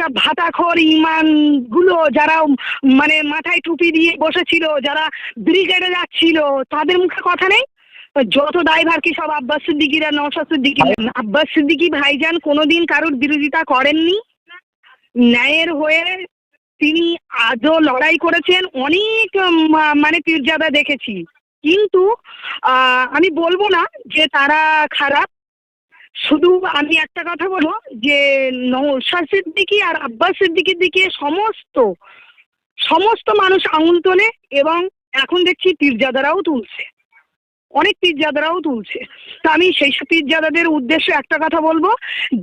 যেসব ভাতাখোর ইমান গুলো যারা মানে মাথায় টুপি দিয়ে বসেছিল, যারা ব্রিগেডে যাচ্ছিল, তাদের মুখে কথা নেই? যত দায়ভার কি সব আব্বাস সিদ্দিকীরা, নওশাদ সিদ্দিকী নেন। আব্বাস সিদ্দিকী ভাইজান কোনোদিন কারোর বিরোধিতা করেননি, ন্যায়ের হয়ে তিনি আজও লড়াই করেছেন। অনেক মানে পীরজাদা দেখেছি, কিন্তু আমি বলবো না যে তারা খারাপ। শুধু আমি একটা কথা বলবো যে নওশাদ সিদ্দিকী আর আব্বাস সিদ্দিকীর দিকে সমস্ত মানুষ আঙুল তোলে, এবং এখন দেখছি পীরজাদারাও তুলছে, অনেক পীরজাদারাও তুলছে। তো আমি সেই সব পীরজাদাদের উদ্দেশ্যে একটা কথা বলবো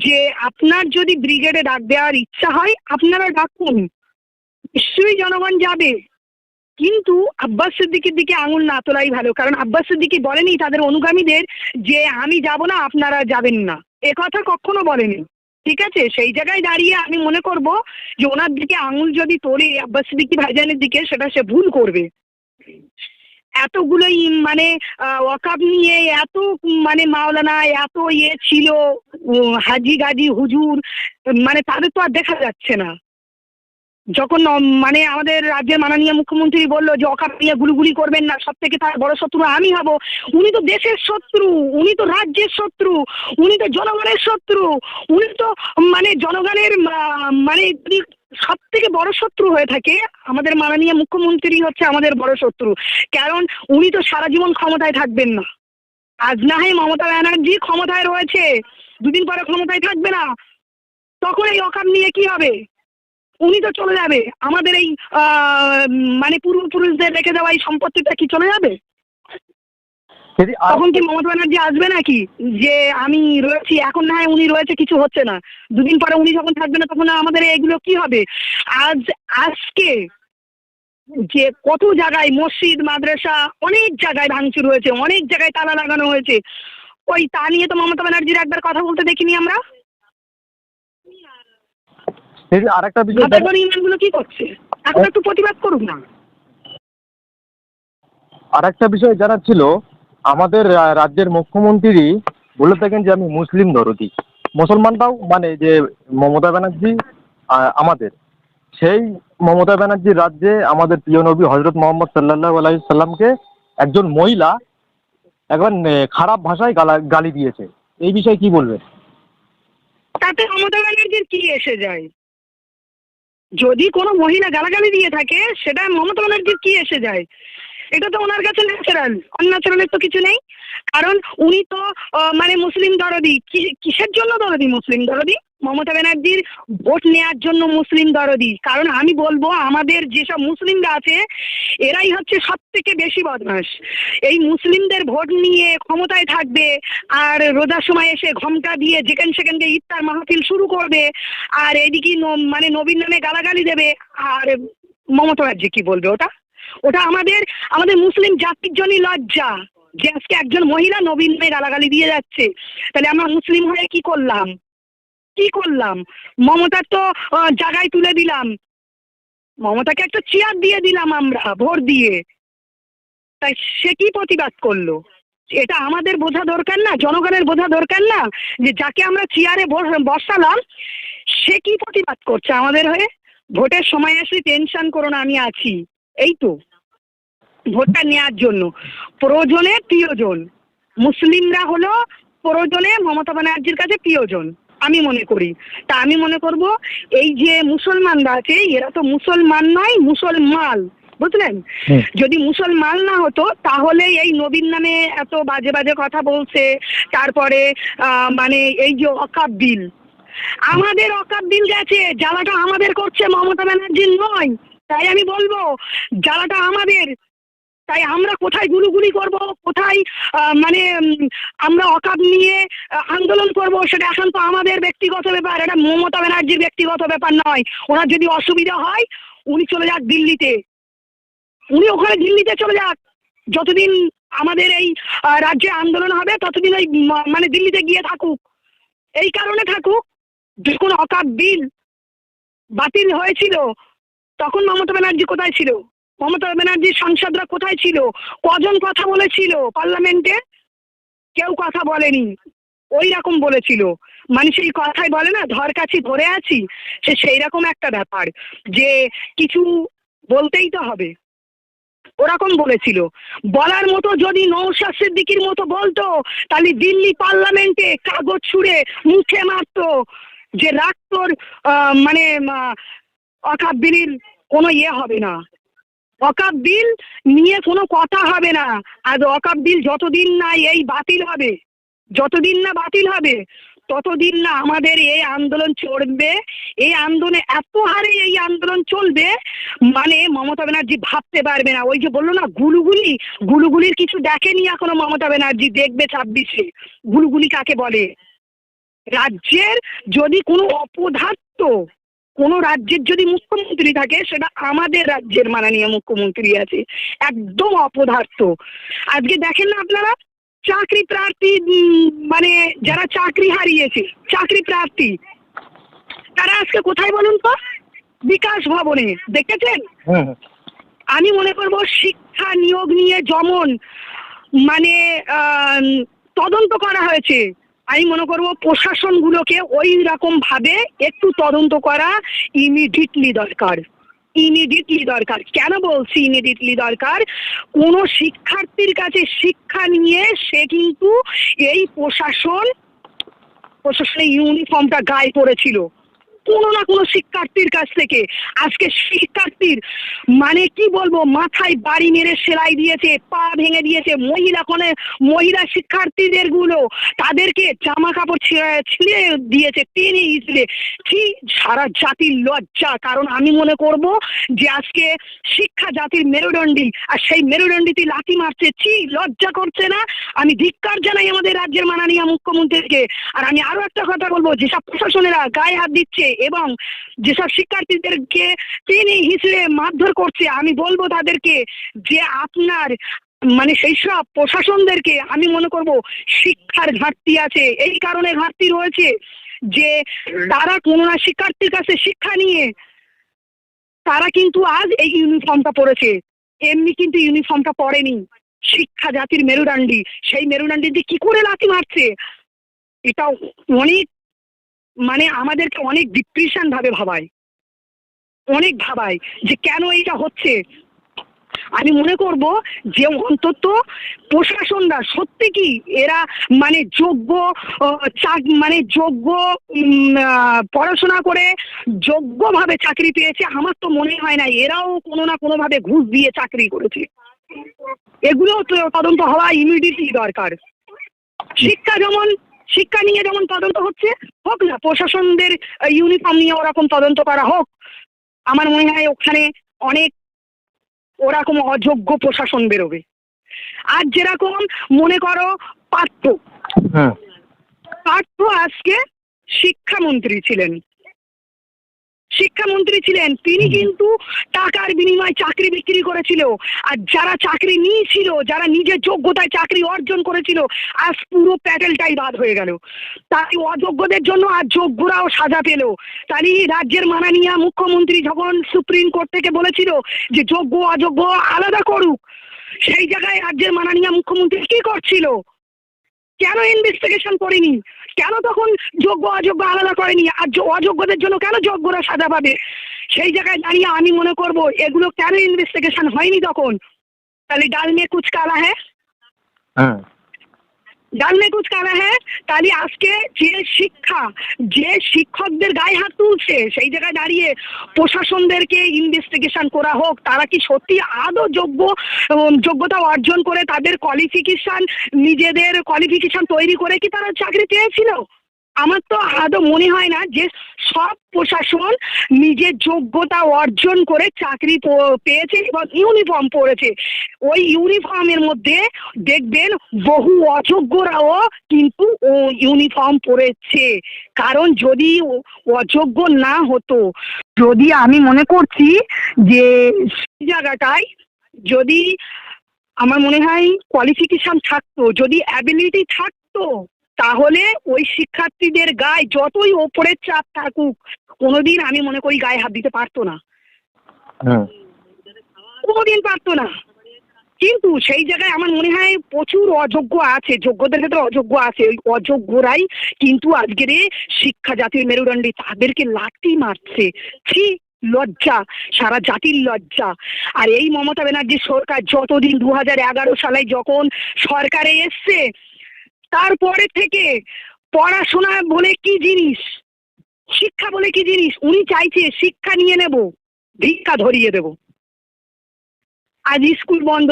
যে আপনার যদি ব্রিগেডে ডাক দেওয়ার ইচ্ছা হয় আপনারা ডাকুন, নিশ্চয়ই জনগণ যাবে, কিন্তু আব্বাস সিদ্দিকীর দিকে আঙুল না তোলাই ভালো। কারণ আব্বাস সিদ্দিকী বলেনি তাদের অনুগামীদের যে আমি যাব না আপনারা যাবেন না, এ কথা কখনো বলেনি। ঠিক আছে, সেই জায়গায় দাঁড়িয়ে আমি মনে করব যে ওনার দিকে আঙুল যদি তোলে আব্বাস সিদ্দিকী ভাইজানের দিকে, সেটা সে ভুল করবে। এতগুলোই মানে ওয়াকাব নিয়ে এত মানে মাওলানা এত ছিল, হাজি গাজি হুজুর, মানে তাদের তো আর দেখা যাচ্ছে না। যখন মানে আমাদের রাজ্যের মাননীয় মুখ্যমন্ত্রী বললো যে ওয়াকাব নিয়ে গুলিগুলি করবেন না, সব থেকে তার বড় শত্রু আমি হব, উনি তো দেশের শত্রু, উনি তো রাজ্যের শত্রু, উনি তো জনগণের শত্রু, উনি তো মানে জনগণের মানে সব থেকে বড় শত্রু হয়ে থাকে। আমাদের মাননীয় মুখ্যমন্ত্রী হচ্ছে আমাদের বড় শত্রু, কারণ উনি তো সারা জীবন ক্ষমতায় থাকবেন না। আজ না হয় মমতা ব্যানার্জি ক্ষমতায় রয়েছে, দুদিন পরে ক্ষমতায় থাকবে না, তখন এই ওয়াকাব নিয়ে কি হবে? উনি তো চলে যাবে, আমাদের এই মানে পূর্বপুরুষদের রেখে দেওয়া এই সম্পত্তিটা কি চলে যাবে? তখন কি মমতা ব্যানার্জি আসবে নাকি যে আমি রয়েছি, এখন না হয় উনি রয়েছে কিছু হচ্ছে না, দুদিন পরে উনি যখন থাকবে না তখন আমাদের এগুলো কি হবে? আজকে যে কত জায়গায় মসজিদ মাদ্রাসা অনেক জায়গায় ভাঙচুর হয়েছে, অনেক জায়গায় তালা লাগানো হয়েছে, ওই তা নিয়ে তো মমতা ব্যানার্জির একবার কথা বলতে দেখিনি আমরা। আরেকটা বিষয়, ইমানগুলো কি করছে, এখন একটু প্রতিবাদ করুক না। আরেকটা বিষয় জানার ছিল, আমাদের রাজ্যের মুখ্যমন্ত্রী বলে থাকেন যে আমি মুসলিম দরদি, মুসলমানরাও মানে যে মমতা ব্যানার্জি আমাদের, সেই মমতা ব্যানার্জির রাজ্যে আমাদের প্রিয় নবী হজরত মোহাম্মদ সাল্লাল্লাহু আলাইহি সাল্লামকে একজন মহিলা একবার খারাপ ভাষায় গালি দিয়েছে, এই বিষয়ে কি বলবেন? তাতে মমতা ব্যানার্জির কি এসে যায়? যদি কোনো মহিলা গালাগালি দিয়ে থাকে সেটা মমতা ব্যানার্জির কি এসে যায়? এটা তো ওনার কাছে ন্যাচারাল, অন্যাচারালের তো কিছু নেই। কারণ উনি তো মানে মুসলিম দরদি। কিসের জন্য দরদি? মুসলিম দরদি। মমতা ব্যানার্জির ভোট নেওয়ার জন্য মুসলিম দরদি। কারণ আমি বলবো আমাদের যেসব মুসলিমরা আছে এরাই হচ্ছে সব থেকে বেশি বদমাস। এই মুসলিমদের ভোট নিয়ে ক্ষমতায় থাকবে, আর রোজার সময় এসে ঘোমটা দিয়ে যেখানে সেখানকে ইফতার মাহফিল শুরু করবে, আর এদিকে মানে নবীর নামে গালাগালি দেবে। আর মমতা ব্যানার্জি কি বলবে? ওটা আমাদের মুসলিম জাতির জন্যই লজ্জা যে আজকে একজন মহিলা নবীন নামে গালাগালি দিয়ে যাচ্ছে। তাহলে আমরা মুসলিম হয়ে কি করলাম? মমতার তো জায়গায় তুলে দিলাম, মমতাকে একটা চেয়ার দিয়ে দিলাম আমরা ভোট দিয়ে, তাই সে কি প্রতিবাদ করলো? এটা আমাদের বোঝা দরকার না? জনগণের বোঝা দরকার না যে যাকে আমরা চেয়ারে বসালাম সে কি প্রতিবাদ করছে আমাদের হয়ে? ভোটের সময় আসলে টেনশন করো না, আমি আছি, এই তো ভোটটা নেওয়ার জন্য। প্রয়োজনে প্রিয়জন, মুসলিমরা হলো প্রয়োজনে মমতা ব্যানার্জির কাছে প্রিয়জন আমি মনে করি। তা আমি মনে করব এই যে মুসলমানরা আছে এরা তো মুসলমান নয়, মুসলমান, বুঝলেন? যদি মুসলমান না হতো তাহলে এই নবীর নামে এত বাজে বাজে কথা বলছে। তারপরে মানে এই যে ওয়াকাব বিল, আমাদের ওয়াকাব বিল গেছে, জ্বালাটা আমাদের করছে, মমতা ব্যানার্জির নয়। তাই আমি বলবো জ্বালাটা আমাদের। তাই আমরা কোথায় গুলুগুলি করব, কোথায় মানে আমরা ওয়াকাব নিয়ে আন্দোলন করব, সেটা এখন তো আমাদের ব্যক্তিগত ব্যাপার, এটা মমতা ব্যানার্জির ব্যক্তিগত ব্যাপার নয়। ওনার যদি অসুবিধা হয় উনি চলে যাক দিল্লিতে, উনি ওখানে দিল্লিতে চলে যাক, যতদিন আমাদের এই রাজ্যে আন্দোলন হবে ততদিন ওই মানে দিল্লিতে গিয়ে থাকুক। এই কারণে থাকুক, যখন ওয়াকাব বিল বাতিল হয়েছিল তখন মমতা ব্যানার্জি কোথায় ছিল? মমতা ব্যানার্জির সাংসদরা কোথায় ছিল? কজন কথা বলেছিল পার্লামেন্টে? কেউ কথা বলেনি, ওই রকম বলেছিল। মানে সেই কথাই বলে না, ধর কাছি ধরে আছি, সেই রকম একটা ব্যাপার যে কিছু বলতেই তো হবে। ওরকম বলেছিল। বলার মতো যদি নওশাদ সিদ্দিকীর মতো বলতো, তাহলে দিল্লি পার্লামেন্টে কাগজ ছুঁড়ে মুখে মারতো যে রাক্তর মানে ওয়াকফ বিলের কোনো হবে না, ওয়াকফ বিল নিয়ে কোনো কথা হবে না। আর ওয়াকফ বিল যতদিন না এই বাতিল হবে, যতদিন না বাতিল হবে ততদিন না আমাদের এই আন্দোলন চলবে। এই আন্দোলনে এত হারে এই আন্দোলন চলবে, মানে মমতা ব্যানার্জি ভাবতে পারবে না। ওই যে বললো না গুলুগুলির কিছু দেখেনি এখনো মমতা ব্যানার্জি, দেখবে 26-এ গুলুগুলি কাকে বলে। রাজ্যের যদি কোনো অপদার্থ, কোনো রাজ্যের যদি মুখ্যমন্ত্রী থাকে, সেটা আমাদের রাজ্যের মাননীয় মুখ্যমন্ত্রী আছে, একদম অপদার্থ। আজকে দেখেন না আপনারা, চাকরি প্রার্থী মানে যারা চাকরি হারিয়েছে, চাকরি প্রার্থী তারা আজকে কোথায় বলুন তো? বিকাশ ভবনে, দেখেছেন? আমি মনে করব শিক্ষা নিয়োগ নিয়ে যেমন মানে তদন্ত করা হয়েছে, আমি মনে করব প্রশাসনগুলোকে ওই রকম ভাবে একটু তদন্ত করা ইমিডিয়েটলি দরকার, ইমিডিয়েটলি দরকার। কেন বলছি ইমিডিয়েটলি দরকার? কোনো শিক্ষার্থীর কাছে শিক্ষা নিয়ে সে কিন্তু এই প্রশাসনের ইউনিফর্মটা গায়ে পড়েছিল কোনো না কোনো শিক্ষার্থীর কাছ থেকে। আজকে শিক্ষার্থীর মানে কি বলবো, মাথায় বাড়ি মেরে সেলাই দিয়েছে, পা ভেঙে দিয়েছে, মহিলা শিক্ষার্থীদের গুলো তাদেরকে জামা কাপড় ছিঁড়ে দিয়েছে, টেনে হিঁচড়ে। কি সারা জাতির লজ্জা! কারণ আমি মনে করব যে আজকে শিক্ষা জাতির মেরুদণ্ডী, আর সেই মেরুদণ্ডীতে লাথি মারছে। কি লজ্জা করছে না? আমি ধিক্কার জানাই আমাদের রাজ্যের মাননীয় মুখ্যমন্ত্রীকে। আর আমি আরো একটা কথা বলবো, যেসব প্রশাসনেরা গায়ে হাত দিচ্ছে এবং যেসব শিক্ষার্থীদেরকে টেনে হিঁচড়ে মারধর করছে, আমি বলবো তাদেরকে যে আপনার মানে সেই সব প্রশাসনদেরকে আমি মনে করব শিক্ষার ঘাটতি আছে। এই কারণে ঘাটতি রয়েছে যে তারা কোনো না শিক্ষার্থীর কাছে শিক্ষা নিয়ে তারা কিন্তু আজ এই ইউনিফর্মটা পরেছে, এমনি কিন্তু ইউনিফর্মটা পরেনি। শিক্ষা জাতির মেরুদণ্ডী, সেই মেরুদণ্ডীতে কি করে লাথি মারছে, এটা অনেক মানে আমাদেরকে অনেক ডিপ্রেশন ভাবায়, অনেক ভাবায় যে কেন এইটা হচ্ছে। আমি মনে করব যে অন্তত প্রশাসনরা সত্যি কি এরা মানে যোগ্য মানে যোগ্য পড়াশোনা করে যোগ্যভাবে চাকরি পেয়েছে? আমার তো মনে হয় না। এরাও কোনো না কোনোভাবে ঘুষ দিয়ে চাকরি করেছে। এগুলো তদন্ত হওয়া ইমিডিয়েটলি দরকার। শিক্ষা নিয়ে যেমন তদন্ত হচ্ছে, হোক না প্রশাসনদের ইউনিফর্ম নিয়ে ওরকম তদন্ত করা হোক। আমার মনে হয় ওখানে অনেক ওরকম অযোগ্য প্রশাসন বেরোবে। আর যেরকম মনে করো পার্থ আজকে শিক্ষামন্ত্রী ছিলেন, তিনি কিন্তু টাকার বিনিময়ে চাকরি বিক্রি করেছিল। আর যারা চাকরি নিয়েছিল, যারা নিজের যোগ্যতায় চাকরি অর্জন করেছিল, আজ পুরো প্যাটেলটাই বাদ হয়ে গেল। তাই অযোগ্যদের জন্য আর যোগ্যরাও সাজা পেল। তাই রাজ্যের মাননীয় মুখ্যমন্ত্রী যখন সুপ্রিম কোর্ট থেকে বলেছিল যে যোগ্য অযোগ্য আলাদা করুক, সেই জায়গায় রাজ্যের মাননীয় মুখ্যমন্ত্রী কি করছিল? কেন ইনভেস্টিগেশন করেনি? কেন তখন যোগ্য অযোগ্য আলাদা করেনি? আর অযোগ্যদের জন্য কেন যোগ্যরা সাজা পাবে? সেই জায়গায় দাঁড়িয়ে আমি মনে করব এগুলো কেন ইনভেস্টিগেশন হয়নি তখন? তাহলে ডাল মে কুচ কালা হ্যাঁ, ডাল মে কুচ কালা হ্যাঁ। তাহলে আজকে যে শিক্ষকদের গায়ে হাত তুলছে, সেই জায়গায় দাঁড়িয়ে প্রশাসনদেরকে ইনভেস্টিগেশন করা হোক। তারা কি সত্যি আদৌ যোগ্যতা অর্জন করে তাদের নিজেদের কোয়ালিফিকেশন তৈরি করে কি তারা চাকরি পেয়েছিল? আমার তো আদৌ মনে হয় না যে সব প্রশাসন নিজের যোগ্যতা অর্জন করে চাকরি পেয়েছে এবং ইউনিফর্ম পরেছে। ওই ইউনিফর্মের মধ্যে দেখবেন বহু অযোগ্যরাও কিন্তু ইউনিফর্ম পরেছে। কারণ যদি অযোগ্য না হতো, যদি আমি মনে করছি যে সেই জায়গাটায় যদি আমার মনে হয় কোয়ালিফিকেশন থাকতো, যদি অ্যাবিলিটি থাকতো, তাহলে ওই শিক্ষার্থীদের গায়ে যতই ওপরের চাপ থাকুক, কোনোদিন আমি মনে করি গায়ে হাত দিতে পারতো না, কোনোদিন পারতো না। কিন্তু সেই জায়গায় আমার মনে হয় প্রচুর অযোগ্য আছে, যোগ্যদের ক্ষেত্রে অযোগ্য আছে। ওই অযোগ্যরাই কিন্তু আজকের এই শিক্ষা জাতির মেরুদণ্ডী, তাদেরকে লাথি মারছে। ছি, লজ্জা, সারা জাতির লজ্জা। আর এই মমতা ব্যানার্জির সরকার যতদিন 2011 সালে যখন সরকারে এসছে, তারপরে থেকে পড়াশোনা বলে কি জিনিস, শিক্ষা বলে কি জিনিস, উনি চাইছে শিক্ষা নিয়ে নেব, ভিক্ষা ধরিয়ে দেব। আজ স্কুল বন্ধ।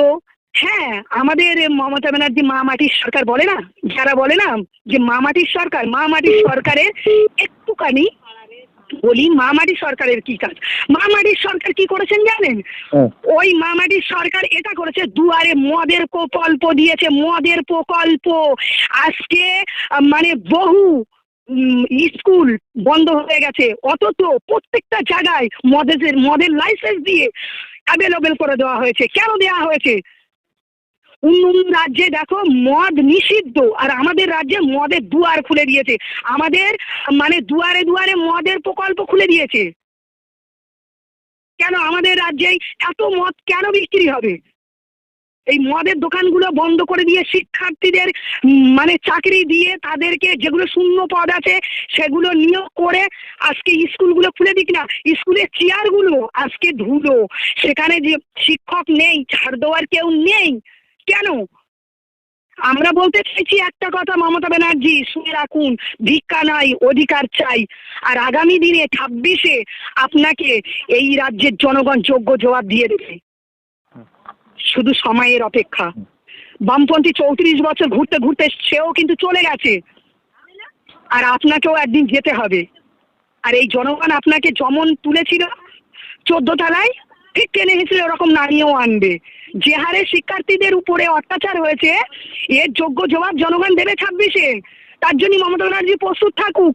হ্যাঁ, আমাদের মমতা ব্যানার্জি মা মাটির সরকার বলে না, যারা বলে না যে মা মাটির সরকার, মা মাটির সরকারের একটুখানি বলি মা মাটির সরকারের কি কাজ। মা মাটির সরকার কি করেছেন জানেন? ওই মা মাটির সরকার এটা করেছে, দুয়ারে মদের প্রকল্প দিয়েছে, মদের প্রকল্প। আজকে মানে বহু স্কুল বন্ধ হয়ে গেছে, অথচ প্রত্যেকটা জায়গায় মদের লাইসেন্স দিয়ে অ্যাভেলেবেল করে দেওয়া হয়েছে। কেন দেওয়া হয়েছে? অন্য রাজ্যে দেখো মদ নিষিদ্ধ, আর আমাদের রাজ্যে মদের দুয়ার খুলে দিয়েছে। আমাদের মানে দুয়ারে দুয়ারে মদের প্রকল্প খুলে দিয়েছে। কেন আমাদের রাজ্যে এত মদ কেন বিক্রি হবে? এই মদের দোকানগুলো বন্ধ করে দিয়ে শিক্ষার্থীদের মানে চাকরি দিয়ে তাদেরকে, যেগুলো শূন্য পদ আছে সেগুলো নিয়োগ করে আজকে স্কুলগুলো খুলে দিক না। স্কুলের চেয়ারগুলো আজকে ধুলো, সেখানে যে শিক্ষক নেই, ছাড় দেওয়ার কেউ নেই। কেন? আমরা বলতে চাইছি একটা কথা, মমতা ব্যানার্জি শুনে রাখুন, ভিক্ষা নাই, অধিকার চাই। আর আগামী দিনে 26-এ আপনাকে এই রাজ্যের জনগণ যোগ্য জবাব দিয়ে দেবে, শুধু সময়ের অপেক্ষা। বামপন্থী 34 বছর ঘুরতে ঘুরতে সেও কিন্তু চলে গেছে, আর আপনাকেও একদিন যেতে হবে। আর এই জনগণ আপনাকে যেমন তুলেছিল 14 তলায়, ঠিক টেনে হেসে ওরকম নামিয়েও আনবে। যে হারে শিক্ষার্থীদের উপরে অত্যাচার হয়েছে, এর যোগ্য জবাব জনগণ দেবে 26-এ। তার জন্য মমতা ব্যানার্জি প্রস্তুত থাকুক।